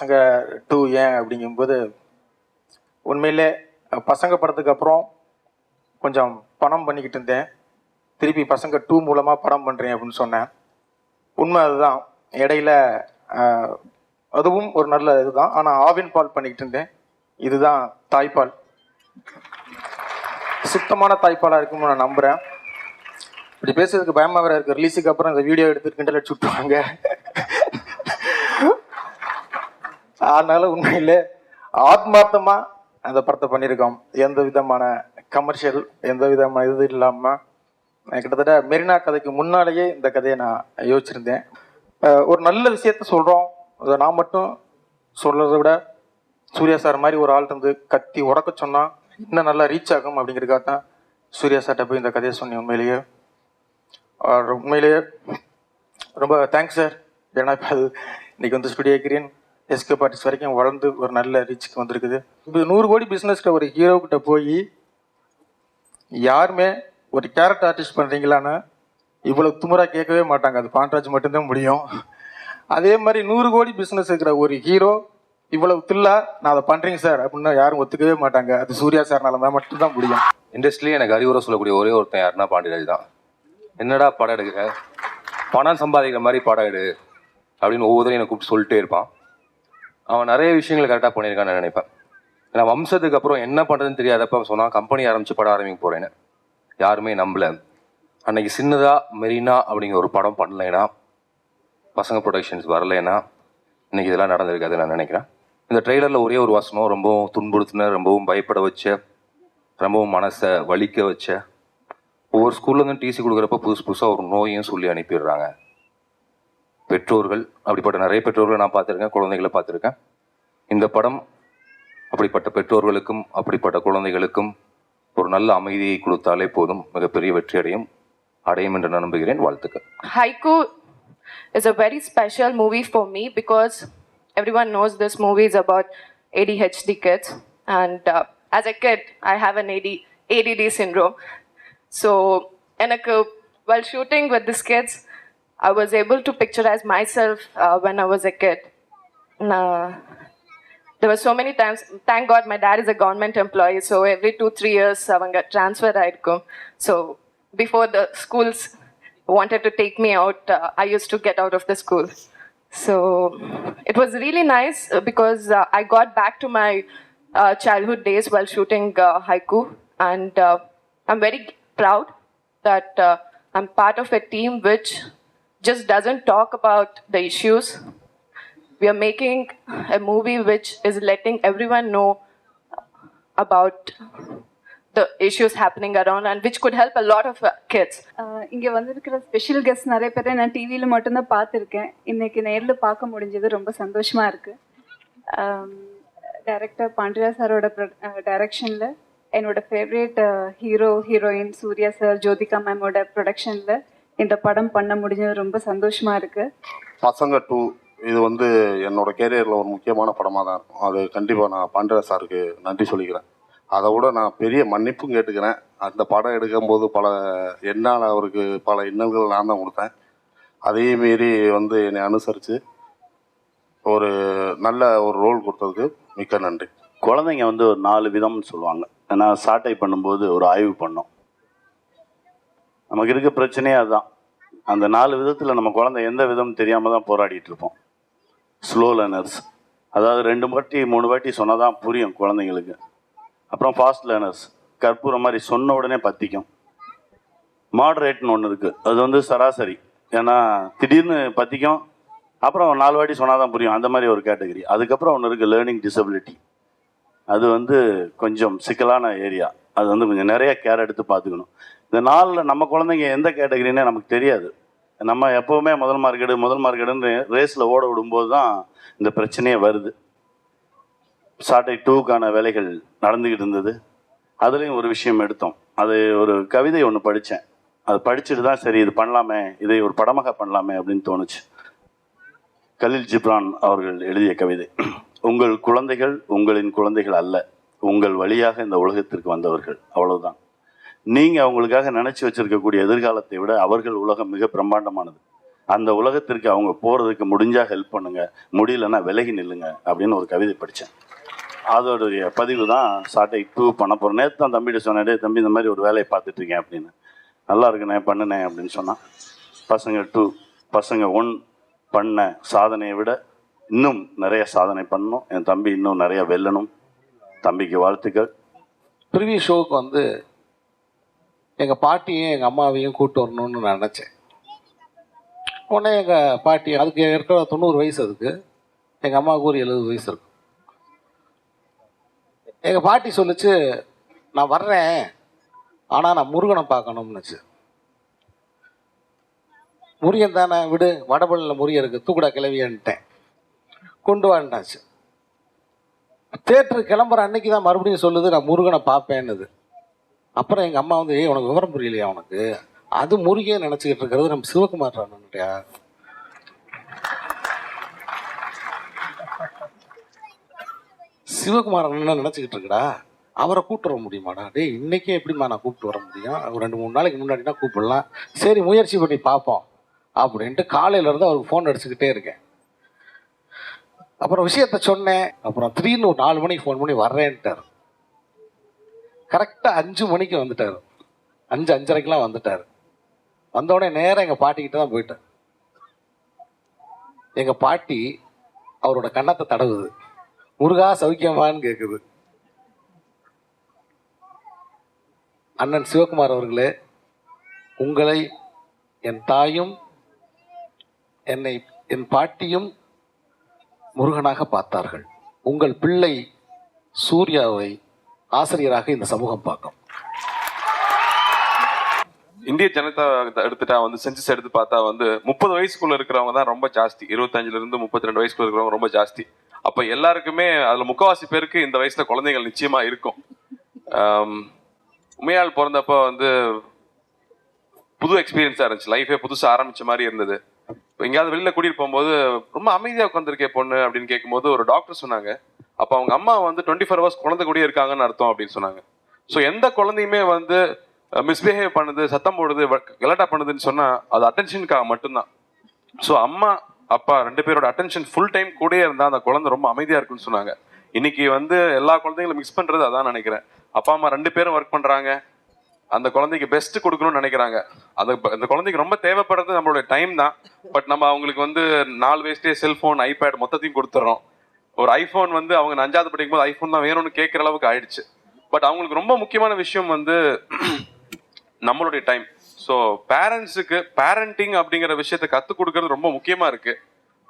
பசங்க 2 ஏன் அப்படிங்கும்போது, உண்மையிலே பசங்க படத்துக்கு அப்புறம் கொஞ்சம் பணம் பண்ணிக்கிட்டு இருந்தேன். திருப்பி பசங்க 2 மூலமாக படம் பண்ணுறேன் அப்படின்னு சொன்னேன். உண்மை அதுதான். இடையில அதுவும் ஒரு நல்ல இதுதான். ஆனால் ஆவின் பால் பண்ணிக்கிட்டு இருந்தேன். இதுதான் தாய்ப்பால். சுத்தமான தாய்ப்பாலாக இருக்கும்னு நான் நம்புகிறேன். இப்படி பேசுறதுக்கு பயமாக வேற இருக்கு. ரிலீஸுக்கு அப்புறம் இந்த வீடியோ எடுத்து கிண்டல் அடிச்சு விட்டுருவாங்க. அதனால உண்மையிலே ஆத்மார்த்தமா அந்த படத்தை பண்ணியிருக்கோம். எந்த விதமான கமர்ஷியல், எந்த விதமான இது இல்லாமல் கிட்டத்தட்ட மெரினா கதைக்கு முன்னாலேயே இந்த கதையை நான் யோசிச்சிருந்தேன். ஒரு நல்ல விஷயத்த சொல்கிறோம், அதை நான் மட்டும் சொல்கிறத விட சூர்யா சார் மாதிரி ஒரு ஆள் இருந்து கத்தி உடக்க சொன்னால் இன்னும் நல்லா ரீச் ஆகும் அப்படிங்கிறதுக்காக தான் சூர்யா சார்கிட்ட போய் இந்த கதையை சொன்னேன். உண்மையிலேயே ரொம்ப தேங்க்ஸ் சார். ஏன்னா இப்போ அது இன்றைக்கி வந்து ஸ்டுடியோ கிரீன் எஸ்கே பார்ட்டிஸ் வரைக்கும் வளர்ந்து ஒரு நல்ல ரீச்சுக்கு வந்திருக்குது. இப்போ 100 கோடி பிஸ்னஸில் ஒரு ஹீரோக்கிட்ட போய் யாருமே ஒரு கேரக்டர் ஆர்டிஸ்ட் பண்ணுறீங்களான்னு இவ்வளோ துமுறாக கேட்கவே மாட்டாங்க. அது பாண்டராஜ் மட்டும்தான் முடியும். அதே மாதிரி 100 கோடி பிஸ்னஸ் இருக்கிற ஒரு ஹீரோ இவ்வளவு தில்லா நான் அதை பண்ணுறீங்க சார் அப்படின்னா யாரும் ஒத்துக்கவே மாட்டாங்க. அது சூர்யா சார்னால தான் மட்டும்தான் முடியும். இண்டஸ்ட்ரியிலே எனக்கு அறிவுரை சொல்லக்கூடிய ஒரே ஒருத்தன் யாருன்னா பாண்டியராஜ் தான். என்னடா படம் எடுக்க, பணம் சம்பாதிக்கிற மாதிரி படம் எடு அப்படின்னு ஒவ்வொருத்தரையும் என்னை கூப்பிட்டு சொல்லிட்டே இருப்பான். அவன் நிறைய விஷயங்களை கரெக்டாக பண்ணியிருக்கான்னு நான் நினைப்பேன். ஏன்னா வம்சத்துக்கு அப்புறம் என்ன பண்ணுறதுன்னு தெரியாதப்ப சொன்னால் கம்பெனி ஆரம்பித்து படம் ஆரம்பிக்க போகிறேன்னு யாருமே நம்பலை. அன்னைக்கு சின்னதாக மெரினா அப்படிங்கிற ஒரு படம் பண்ணலைன்னா, பசங்க ப்ரொடக்ஷன்ஸ் வரலைன்னா இன்னைக்கு இதெல்லாம் நடந்திருக்காது நான் நினைக்கிறேன். இந்த ட்ரெய்லரில் ஒரே ஒரு வசனம் ரொம்பவும் துன்புறுத்தின, ரொம்பவும் பயப்பட வச்ச, ரொம்பவும் மனசை வலிக்க வச்ச. ஒவ்வொரு ஸ்கூல்லேருந்து டிசி கொடுக்குறப்ப புதுசாக ஒரு நோயும் சொல்லி அனுப்பிடுறாங்க. பெற்றோர்கள், அப்படிப்பட்ட நிறைய பெற்றோர்களை நான் பார்த்துருக்கேன், குழந்தைகளை பார்த்துருக்கேன். இந்த படம் அப்படிப்பட்ட பெற்றோர்களுக்கும் அப்படிப்பட்ட குழந்தைகளுக்கும் ஒரு நல்ல அமைதியை கொடுத்தாலே போதும், மிகப்பெரிய வெற்றி அடையும் என்று நான் நம்புகிறேன். வாழ்த்துக்கள். Haiku is a very special movie for me because everyone knows this movie is about ADHD kids, and as a kid I have an ADD syndrome. So while shooting with these kids, I was able to picturize myself when I was a kid. There were so many times, thank God my dad is a government employee, so every 2-3 years avanga transfer aayirukkum. So before the schools wanted to take me out, I used to get out of the school. So it was really nice because I got back to my childhood days while shooting Haiku, and I'm very proud that I'm part of a team which just doesn't talk about the issues. We are making a movie which is letting everyone know about the issues happening around and which could help a lot of kids. இங்கே வந்திருக்கிற special guest நிறைய பேரை நான் டிவியில் மட்டும்தான் பார்த்துருக்கேன். இன்றைக்கி நேரில் பார்க்க முடிஞ்சது ரொம்ப சந்தோஷமாக இருக்குது. டைரக்டர் பாண்டியராஜ் சாரோட டைரக்ஷனில் என்னோடய favourite heroine Suriya sir, Jyothika மேமோட ப்ரொடக்ஷனில் இந்த படம் பண்ண முடிஞ்சது ரொம்ப சந்தோஷமாக இருக்குது. பசங்க 2 இது வந்து என்னோடய கேரியரில் ஒரு முக்கியமான படமாக தான் இருக்கும். அது கண்டிப்பாக நான் பாண்டியராஜ் சாருக்கு நன்றி சொல்லிக்கிறேன். அதை விட நான் பெரிய மன்னிப்பும் கேட்டுக்கிறேன். அந்த படம் எடுக்கும்போது என்னால் அவருக்கு பல இன்னல்கள் நான் தான் கொடுத்தேன். அதே மீறி வந்து என்னை அனுசரித்து ஒரு நல்ல ஒரு ரோல் கொடுத்ததுக்கு மிக்க நன்றி. குழந்தைங்க வந்து ஒரு 4 விதம்னு சொல்லுவாங்க. ஏன்னா சாட்டை பண்ணும்போது ஒரு ஆய்வு பண்ணோம். நமக்கு இருக்க பிரச்சனையே அதுதான். அந்த 4 விதத்தில் நம்ம குழந்தை எந்த விதம் தெரியாமல் தான் போராடிட்டு இருப்போம். ஸ்லோ லேர்னர்ஸ், அதாவது 2 வாட்டி 3 வாட்டி சொன்னால் தான் புரியும் குழந்தைங்களுக்கு. அப்புறம் ஃபாஸ்ட் லேர்னர்ஸ், கற்பூரம் மாதிரி சொன்ன உடனே பற்றிக்கும். மாடரேட்னு ஒன்று இருக்குது, அது வந்து சராசரி, ஏன்னா திடீர்னு பற்றிக்கும், அப்புறம் 4 வாட்டி சொன்னால் தான் புரியும், அந்த மாதிரி ஒரு கேட்டகரி. அதுக்கப்புறம் ஒன்று இருக்குது லேர்னிங் டிசபிலிட்டி. அது வந்து கொஞ்சம் சிக்கலான ஏரியா. அது வந்து கொஞ்சம் நிறைய கேர் எடுத்து பார்த்துக்கணும். இந்த 4ல் நம்ம குழந்தைங்க எந்த கேட்டகரின்னே நமக்கு தெரியாது. நம்ம எப்போவுமே முதல் மார்க்கெடுன்னு ரேஸில் ஓட விடும்போது தான் இந்த பிரச்சனையே வருது. சாட்டை 2க்கான வேலைகள் நடந்துக்கிட்டு இருந்தது. அதுலேயும் ஒரு விஷயம் எடுத்தோம். அது ஒரு கவிதை ஒன்று படித்தேன். அது படிச்சுட்டு தான் சரி இது பண்ணலாமே, இதை ஒரு படமாக பண்ணலாமே அப்படின்னு தோணுச்சு. கலீல் ஜிப்ரான் அவர்கள் எழுதிய கவிதை. உங்கள் குழந்தைகள் உங்களின் குழந்தைகள் அல்ல, உங்கள் வழியாக இந்த உலகத்திற்கு வந்தவர்கள், அவ்வளவுதான். நீங்கள் அவங்களுக்காக நினச்சி வச்சிருக்கக்கூடிய எதிர்காலத்தை விட அவர்கள் உலகம் மிக பிரம்மாண்டமானது. அந்த உலகத்திற்கு அவங்க போகிறதுக்கு முடிஞ்சால் ஹெல்ப் பண்ணுங்கள், முடியலன்னா விலகி நில்லுங்க அப்படின்னு ஒரு கவிதை படித்தேன். அதோடைய பதிவு தான் சாட்டை 2 பண்ண போகிறேன். நேற்று தான் தம்பிகிட்ட சொன்னேன், தம்பி இந்த மாதிரி ஒரு வேலையை பார்த்துட்ருக்கேன் அப்படின்னு. நல்லா இருக்குண்ணே பண்ணுனேன் அப்படின்னு சொன்னான். பசங்க 2, பசங்க 1 பண்ண சாதனையை விட இன்னும் நிறைய சாதனை பண்ணணும். என் தம்பி இன்னும் நிறைய வெல்லணும். தம்பிக்கு வாழ்த்துக்கள். ப்ரிவியூ ஷோவுக்கு வந்து எங்கள் பாட்டியும் எங்கள் அம்மாவையும் கூப்பிட்டு வரணும்னு நான் நினச்சேன். உடனே எங்கள் பாட்டி, அதுக்கு இருக்கிற 90 வயசு, அதுக்கு எங்கள் அம்மாவுக்கு ஒரு 70 வயசு இருக்கும். எங்கள் பாட்டி சொல்லிச்சு, நான் வர்றேன், ஆனால் நான் முருகனை பார்க்கணும்னுச்சு. முருகன் தானே, விடு, வடபழனியில் முருகன் இருக்குது, தூக்குடா கிளவியன்ட்டேன், கொண்டு வாண்டாச்சு. தேட்டருக்கு கிளம்புற அன்னைக்கு தான் மறுபடியும் சொல்லுது, நான் முருகனை பார்ப்பேன்னுது. அப்புறம் எங்கள் அம்மா வந்து, உனக்கு விவரம் புரியலையா, உனக்கு அது முருகன் நினச்சிக்கிட்டு இருக்கிறது நம்ம சிவகுமார் அண்ணன்ட்டியா. சிவகுமார் அண்ணன் நினச்சிக்கிட்டு இருக்கடா, அவரை கூப்பிட்டு வர முடியுமாடா? டே, இன்னைக்கே எப்படிம்மா நான் கூப்பிட்டு வர முடியும்? ஒரு 2-3 நாளைக்கு முன்னாடினா கூப்பிடலாம். சரி, முயற்சி பண்ணி பார்ப்போம் அப்படின்ட்டு காலையிலேருந்து அவருக்கு ஃபோன் அடிச்சுக்கிட்டே இருக்கேன். அப்புறம் விஷயத்த சொன்னேன். அப்புறம் திடீர்னு ஒரு 4 மணிக்கு ஃபோன் பண்ணி வர்றேன்ட்டார். கரெக்டாக 5 மணிக்கு வந்துட்டார். 5-5:30 வந்துட்டார். வந்தோடனே நேராக எங்கள் பாட்டிக்கிட்ட தான் போயிட்டார். எங்கள் பாட்டி அவரோட கன்னத்தை தடவுது, முருகா சௌக்கியமான்னு கேட்குது. அண்ணன் சிவகுமார் அவர்களே, உங்களை என் தாயும் என்னை என் பாட்டியும் முருகனாக பார்த்தார்கள். உங்கள் பிள்ளை சூர்யாவை ஆசிரியராக இந்த சமூகம் பார்க்கும். இந்திய ஜனதா எடுத்துட்டா வந்து சென்சஸ் எடுத்து பார்த்தா வந்து 30 வயசுக்குள்ள இருக்கிறவங்க தான் ரொம்ப ஜாஸ்தி. 25ல இருந்து 32 வயசுக்குள்ள இருக்கிறவங்க ரொம்ப ஜாஸ்தி. அப்ப எல்லாருக்குமே அதுல முக்காவாசி பேருக்கு இந்த வயசுல குழந்தைகள் நிச்சயமா இருக்கும். உண்மையால் பிறந்தப்ப வந்து புது எக்ஸ்பீரியன்ஸா இருந்துச்சு. லைஃபே புதுசா ஆரம்பிச்ச மாதிரி இருந்தது. எங்கேயாவது வெளியில கூட்டிட்டு போகும்போது ரொம்ப அமைதியா உட்காந்துருக்கே பொண்ணு அப்படின்னு கேட்கும்போது ஒரு டாக்டர் சொன்னாங்க, அப்ப அவங்க அம்மா வந்து 24 ஹவர்ஸ் குழந்தை கூடயே இருக்காங்கன்னு அர்த்தம் அப்படின்னு சொன்னாங்க. ஸோ எந்த குழந்தையுமே வந்து மிஸ்பிஹேவ் பண்ணுது, சத்தம் போடுது, கலாட்டா பண்ணுதுன்னு சொன்னா அது அட்டென்ஷனுக்காக மட்டும்தான். ஸோ அம்மா அப்பா 2 பேரோட அட்டென்ஷன் ஃபுல் டைம் கூடயே இருந்தா அந்த குழந்தை ரொம்ப அமைதியா இருக்குன்னு சொன்னாங்க. இன்னைக்கு வந்து எல்லா குழந்தைங்களும் மிக்ஸ் பண்றது அதான் நினைக்கிறேன். அப்பா அம்மா 2 பேரும் ஒர்க் பண்றாங்க, அந்த குழந்தைக்கு பெஸ்ட் கொடுக்கணும்னு நினைக்கிறாங்க. அந்த குழந்தைக்கு ரொம்ப தேவைப்படுறது நம்மளுடைய டைம் தான். பட் நம்ம அவங்களுக்கு வந்து 4 வயசுலேயே செல்போன், ஐபேட் மொத்தத்தையும் கொடுத்துட்றோம். ஒரு ஐபோன் வந்து அவங்க 5வது படிக்கும் போது ஐபோன் தான் வேணும்னு கேட்குற அளவுக்கு ஆயிடுச்சு. பட் அவங்களுக்கு ரொம்ப முக்கியமான விஷயம் வந்து நம்மளுடைய டைம். ஸோ பேரண்ட்ஸுக்கு பேரண்டிங் அப்படிங்கிற விஷயத்த கற்றுக் கொடுக்கறது ரொம்ப முக்கியமா இருக்கு.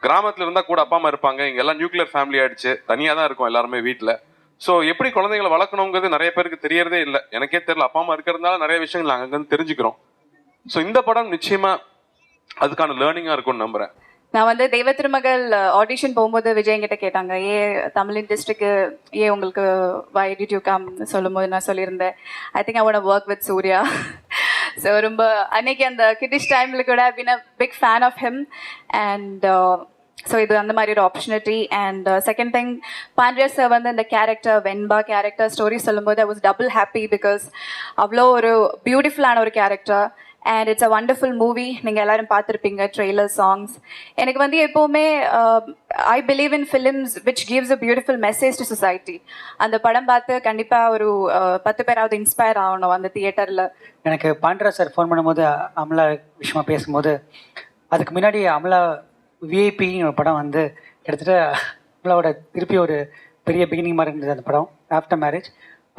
கிராமத்துல இருந்தா கூட அப்பா அம்மா இருப்பாங்க, இங்க எல்லாம் நியூக்ளியர் ஃபேமிலி ஆயிடுச்சு, தனியா தான் இருக்கும் எல்லாருமே வீட்டில். ஸோ எப்படி குழந்தைங்களை வளர்க்கணுங்கிறது நிறைய பேருக்கு தெரியறதே இல்லை. எனக்கே தெரியல, அப்பா அம்மா இருக்கிறதுனால நிறைய விஷயங்கள் நாங்கள் அங்கேருந்து தெரிஞ்சுக்கிறோம். ஸோ இந்த படம் நிச்சயமா அதுக்கான லேர்னிங்காக இருக்கும்னு நம்புறேன். நான் வந்து தெய்வ திருமகள் ஆடிஷன் போகும்போது விஜய் என்கிட்ட கேட்டாங்க, தமிழ் இண்டஸ்ட்ரிக்கு உங்களுக்கு வை டிட் யூ கம் சொல்லும்போது நான் சொல்லியிருந்தேன், I think I want to work with Suriya. So ரொம்ப அன்னைக்கு அந்த கிட்டிஷ் டைமில் கூட been a big fan of him. And so இது அந்த மாதிரி ஒரு opportunity. And second thing, Pandiya sir வந்து இந்த கேரக்டர் வெண்பா கேரக்டர் ஸ்டோரி சொல்லும்போது I was double happy. Because அவ்வளோ ஒரு பியூட்டிஃபுல்லான ஒரு character. And it's a wonderful movie. நீங்கள் எல்லாரும் பார்த்துருப்பீங்க ட்ரெய்லர், சாங்ஸ். எனக்கு வந்து எப்போவுமே I believe in films which gives a beautiful message to society. அந்த படம் பார்த்து கண்டிப்பாக ஒரு 10 பேராவது இன்ஸ்பயர் ஆகணும் அந்த தியேட்டரில். எனக்கு பாண்டியா சார் ஃபோன் பண்ணும்போது அமலா விஷயமா பேசும்போது, அதுக்கு முன்னாடி அமலா விஐபின்னு ஒரு படம் வந்து கிட்டத்தட்ட அமலாவோட திருப்பி ஒரு பெரிய பிகினிங் மாதிரி இருந்தது அந்த படம், ஆஃப்டர் மேரேஜ்.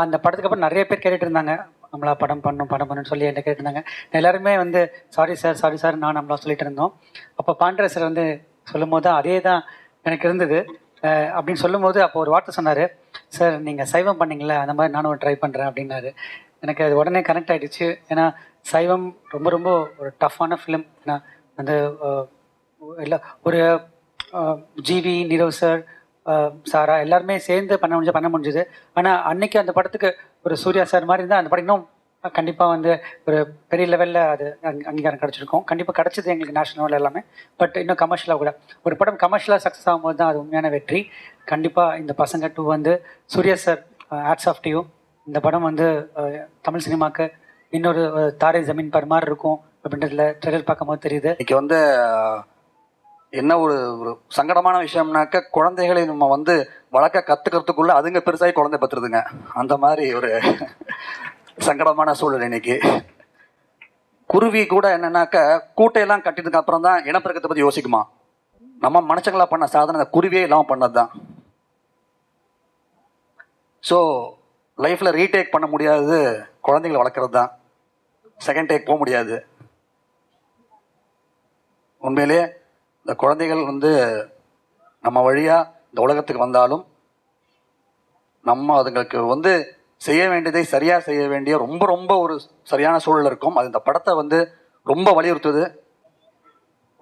அந்த படத்துக்கு அப்புறம் நிறைய பேர் கேட்டுட்டு இருந்தாங்க, நம்மளா படம் பண்ணணும்னு சொல்லி என்ன கேட்டுருந்தாங்க. எல்லாருமே வந்து சாரி சார் நான் நம்மளா சொல்லிட்டு இருந்தோம். அப்போ பாண்டியா சார் வந்து சொல்லும் போது தான் அதே தான் எனக்கு இருந்தது. அப்படின்னு சொல்லும்போது அப்போ ஒரு வார்த்தை சொன்னார், சார் நீங்கள் சைவம் பண்ணீங்களே அந்த மாதிரி நானும் ட்ரை பண்ணுறேன் அப்படின்னாரு. எனக்கு அது உடனே கனெக்ட் ஆகிடுச்சு. ஏன்னா சைவம் ரொம்ப ரொம்ப ஒரு டஃப்பான ஃபிலிம். ஏன்னா அந்த இல்லை ஒரு ஜிவி, நீரவ் சார், சாரா எல்லாருமே சேர்ந்து பண்ண முடிஞ்சுது. ஆனால் அன்னைக்கு அந்த படத்துக்கு ஒரு சூர்யா சார் மாதிரி இருந்தால் அந்த படம் இன்னும் கண்டிப்பாக வந்து ஒரு பெரிய லெவலில் அது அங்கீகாரம் கிடச்சிருக்கும். கண்டிப்பாக கிடச்சிது எங்களுக்கு நேஷனல் லெவலில் எல்லாமே. பட் இன்னும் கமர்ஷியலாக கூட ஒரு படம் கமர்ஷியலாக சக்ஸஸ் ஆகும்போது தான் அது உண்மையான வெற்றி. கண்டிப்பாக இந்த பசங்க 2 வந்து Suriya sir hats off to you. இந்த படம் வந்து தமிழ் சினிமாவுக்கு இன்னொரு தாரே ஜமீன் பர் மாதிரி இருக்கும். அப்படின்றதுல ட்ரெய்லர் பார்க்கும்போது தெரியுது. இன்னைக்கு வந்து என்ன ஒரு ஒரு சங்கடமான விஷயம்னாக்க, குழந்தைகளை நம்ம வந்து வளர்க்க கற்றுக்கிறதுக்குள்ள அதுங்க பெருசாகி குழந்தை பத்துறதுங்க. அந்த மாதிரி ஒரு சங்கடமான சூழல் இன்னைக்கு. குருவி கூட என்னன்னாக்க கூட்டையெல்லாம் கட்டினதுக்கு அப்புறம் தான் இனப்பெருக்கத்தை பற்றி யோசிக்குமா. நம்ம மனுஷங்களா பண்ண சாதனை அந்த குருவியே இல்லாமல் பண்ணது தான். ஸோ லைஃப்பில் ரீடேக் பண்ண முடியாது குழந்தைகளை வளர்க்குறது தான். செகண்ட் டேக் போக முடியாது. உண்மையிலே இந்த குழந்தைகள் வந்து நம்ம வழியாக இந்த உலகத்துக்கு வந்தாலும் நம்ம அதுங்களுக்கு வந்து செய்ய வேண்டியதை சரியாக செய்ய வேண்டிய ரொம்ப ரொம்ப ஒரு சரியான சூழல் இருக்கும். அது இந்த படத்தை வந்து ரொம்ப வலியுறுத்துது.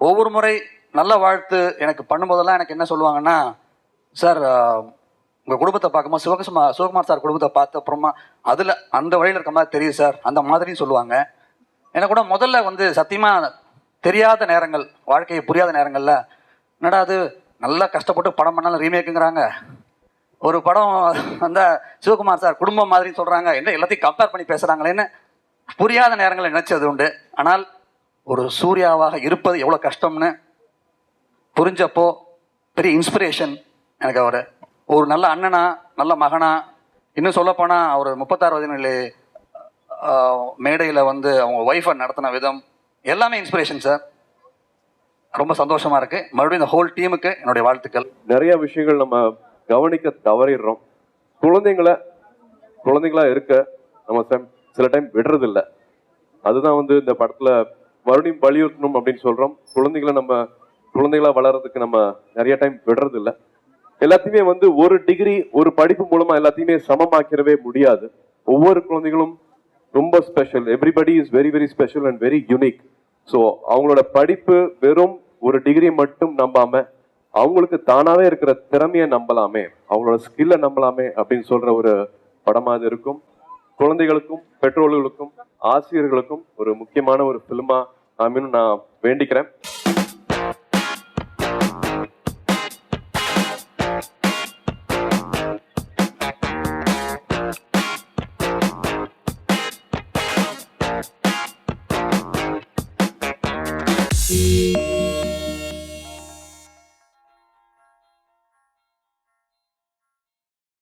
ஒவ்வொரு முறை நல்ல வாழ்த்து எனக்கு பண்ணும்போதெல்லாம் எனக்கு என்ன சொல்லுவாங்கன்னா, சார் உங்கள் குடும்பத்தை பார்க்கும்போது சிவகுமார் சார் குடும்பத்தை பார்த்த அப்புறமா அதில் அந்த வழியில் இருக்க மாதிரி தெரியுது சார், அந்த மாதிரியும் சொல்லுவாங்க. எனக்கு கூட முதல்ல வந்து சத்தியமாக தெரியாத நேரங்கள், வாழ்க்கையை புரியாத நேரங்களில் என்னடா அது நல்லா கஷ்டப்பட்டு படம் பண்ணாலும் ரீமேக்குங்கிறாங்க, ஒரு படம் அந்த சிவகுமார் சார் குடும்பம் மாதிரின்னு சொல்கிறாங்க, என்ன எல்லாத்தையும் கம்பேர் பண்ணி பேசுகிறாங்களேன்னு புரியாத நேரங்களை நினச்சது உண்டு. ஆனால் ஒரு சூர்யாவாக இருப்பது எவ்வளோ கஷ்டம்னு புரிஞ்சப்போ பெரிய இன்ஸ்பிரேஷன் எனக்கு. அவர் ஒரு நல்ல அண்ணனா, நல்ல மகனா, இன்னும் சொல்லப்போனால் அவர் 36 வயதில் மேடையில் வந்து அவங்க ஒய்ஃபை நடத்தின விதம் எல்லாமே இன்ஸ்பிரேஷன் சார். ரொம்ப சந்தோஷமாக இருக்குது. மறுபடியும் இந்த ஹோல் டீமுக்கு என்னுடைய வாழ்த்துக்கள். நிறைய விஷயங்கள் நம்ம கவனிக்க தவறிடுறோம். குழந்தைங்களா இருக்க நம்ம சில டைம் விடுறதில்ல. அதுதான் வந்து இந்த படத்தில் மறுபடியும் வலியுறுத்தணும் அப்படின்னு சொல்கிறோம். குழந்தைங்களா வளர்றதுக்கு நம்ம நிறைய டைம் விடுறதில்ல. எல்லாத்தையுமே வந்து ஒரு டிகிரி ஒரு படிப்பு மூலமா எல்லாத்தையுமே சமமாக்கிறவே முடியாது. ஒவ்வொரு குழந்தைகளும் ரொம்ப special. Everybody is very very special and very unique. So அவங்களோட படிப்பு வெறும் ஒரு டிகிரி மட்டும் நம்பாம அவங்களுக்கு தானாவே இருக்கிற திறமையை நம்பலாமே, அவங்களோட ஸ்கில்லை நம்பலாமே அப்படின்னு சொல்ற ஒரு படமா இது இருக்கும். குழந்தைகளுக்கும் பெற்றோர்களுக்கும் ஆசிரியர்களுக்கும் ஒரு முக்கியமான ஒரு ஃபிலிமா அமைன்னு நான் வேண்டிக்கிறேன்.